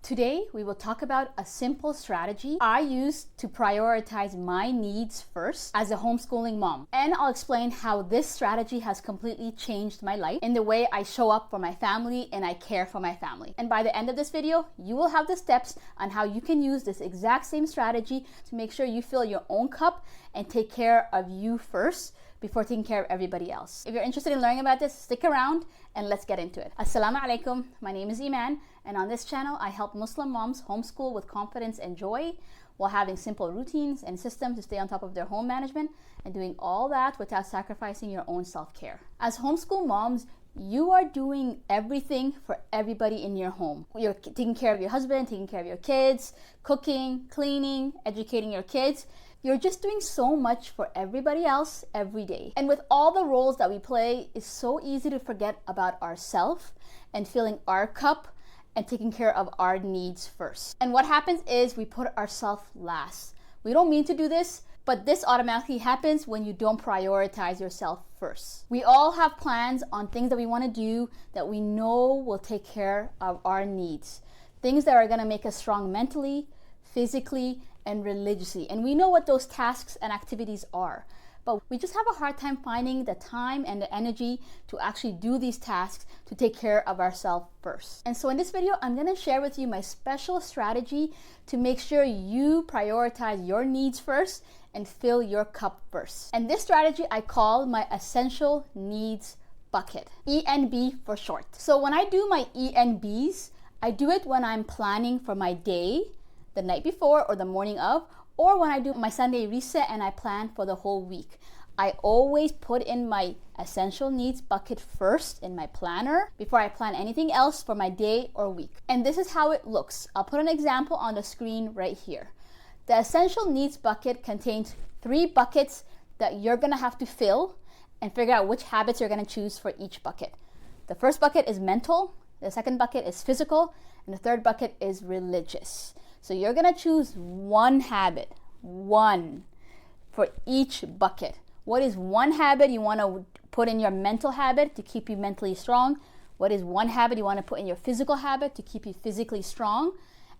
Today, we will talk about a simple strategy I use to prioritize my needs first as a homeschooling mom. And I'll explain how this strategy has completely changed my life in the way I show up for my family and I care for my family. And by the end of this video, you will have the steps on how you can use this exact same strategy to make sure you fill your own cup and take care of you first before taking care of everybody else. If you're interested in learning about this, stick around and let's get into it. Assalamu alaikum. My name is Iman, and on this channel, I help Muslim moms homeschool with confidence and joy while having simple routines and systems to stay on top of their home management and doing all that without sacrificing your own self-care. As homeschool moms, you are doing everything for everybody in your home. You're taking care of your husband, taking care of your kids, cooking, cleaning, educating your kids. You're just doing so much for everybody else every day. And with all the roles that we play, it's so easy to forget about ourselves and filling our cup and taking care of our needs first. And what happens is we put ourselves last. We don't mean to do this, but this automatically happens when you don't prioritize yourself first. We all have plans on things that we want to do that we know will take care of our needs. Things that are going to make us strong mentally, physically, and religiously. And we know what those tasks and activities are. But we just have a hard time finding the time and the energy to actually do these tasks to take care of ourselves first. And so in this video, I'm going to share with you my special strategy to make sure you prioritize your needs first and fill your cup first. And this strategy I call my essential needs bucket, ENB for short. So when I do my ENBs, I do it when I'm planning for my day, the night before or the morning of, or when I do my Sunday reset and I plan for the whole week. I always put in my essential needs bucket first in my planner before I plan anything else for my day or week. And this is how it looks. I'll put an example on the screen right here. The essential needs bucket contains 3 buckets that you're gonna have to fill and figure out which habits you're gonna choose for each bucket. The first bucket is mental, the second bucket is physical, and the third bucket is religious. So you're gonna choose one habit, one, for each bucket. What is one habit you wanna put in your mental habit to keep you mentally strong? What is one habit you wanna put in your physical habit to keep you physically strong?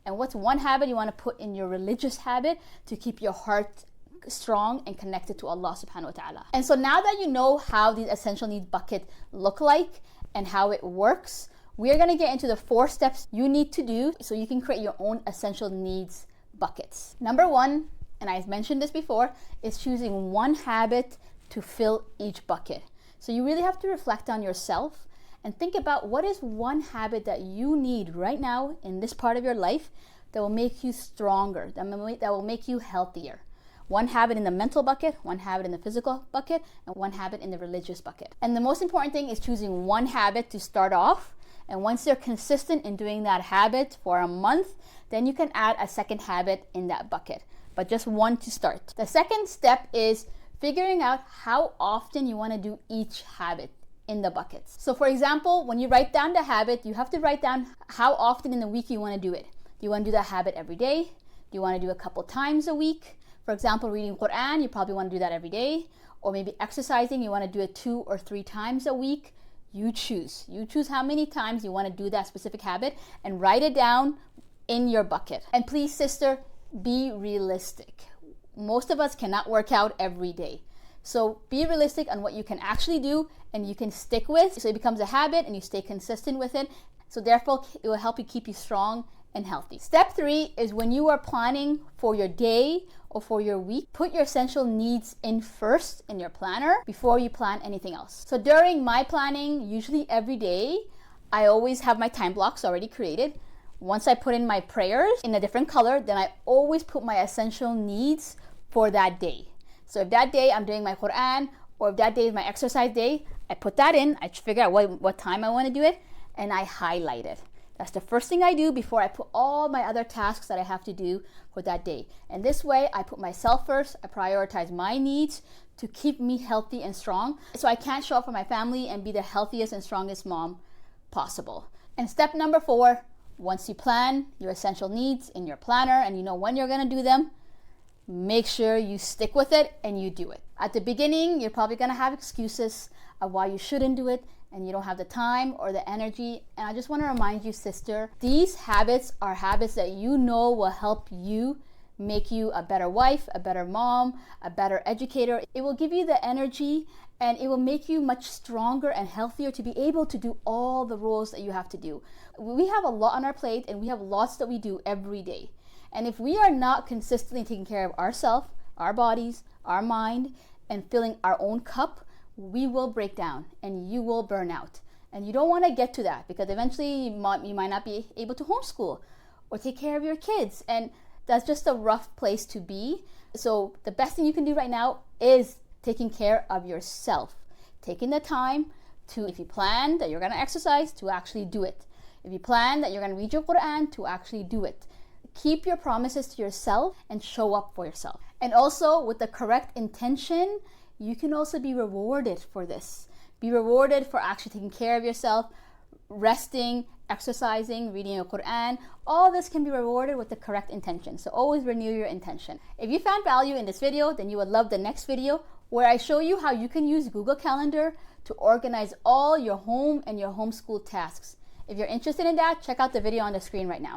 And what's one habit you wanna put in your religious habit to keep your heart strong and connected to Allah subhanahu wa ta'ala? And so now that you know how these essential needs bucket look like and how it works, we're going to get into the 4 steps you need to do so you can create your own essential needs buckets. Number 1, and I've mentioned this before, is choosing one habit to fill each bucket. So you really have to reflect on yourself and think about what is one habit that you need right now in this part of your life that will make you stronger, that will make you healthier. One habit in the mental bucket, one habit in the physical bucket, and one habit in the religious bucket. And the most important thing is choosing one habit to start off. And once you're consistent in doing that habit for a month, then you can add a second habit in that bucket, but just one to start. The second step is figuring out how often you want to do each habit in the buckets. So for example, when you write down the habit, you have to write down how often in the week you want to do it. Do you want to do that habit every day? Do you want to do a couple times a week? For example, reading Quran, you probably want to do that every day. Or maybe exercising, you want to do it 2 or 3 times a week. You choose. You choose how many times you want to do that specific habit and write it down in your bucket. And please, sister, be realistic. Most of us cannot work out every day. So be realistic on what you can actually do and you can stick with so it becomes a habit and you stay consistent with it. So therefore, it will help you keep you strong and healthy. Step 3 is when you are planning for your day or for your week, put your essential needs in first in your planner before you plan anything else. So during my planning, usually every day, I always have my time blocks already created. Once I put in my prayers in a different color, then I always put my essential needs for that day. So if that day I'm doing my Quran, or if that day is my exercise day, I put that in, I figure out what time I want to do it, and I highlight it. That's the first thing I do before I put all my other tasks that I have to do for that day. And this way, I put myself first, I prioritize my needs to keep me healthy and strong so I can show up for my family and be the healthiest and strongest mom possible. And step number 4, once you plan your essential needs in your planner and you know when you're gonna do them, make sure you stick with it and you do it. At the beginning, you're probably gonna have excuses of why you shouldn't do it and you don't have the time or the energy. And I just want to remind you, sister, these habits are habits that you know will help you make you a better wife, a better mom, a better educator. It will give you the energy and it will make you much stronger and healthier to be able to do all the roles that you have to do. We have a lot on our plate and we have lots that we do every day. And if we are not consistently taking care of ourselves, our bodies, our mind, and filling our own cup, we will break down and you will burn out. And you don't want to get to that because eventually you might not be able to homeschool or take care of your kids. And that's just a rough place to be. So the best thing you can do right now is taking care of yourself. Taking the time to, if you plan that you're going to exercise, to actually do it. If you plan that you're going to read your Quran, to actually do it. Keep your promises to yourself and show up for yourself. And also with the correct intention, you can also be rewarded for this. Be rewarded for actually taking care of yourself, resting, exercising, reading your Quran. All this can be rewarded with the correct intention. So always renew your intention. If you found value in this video, then you would love the next video where I show you how you can use Google Calendar to organize all your home and your homeschool tasks. If you're interested in that, check out the video on the screen right now.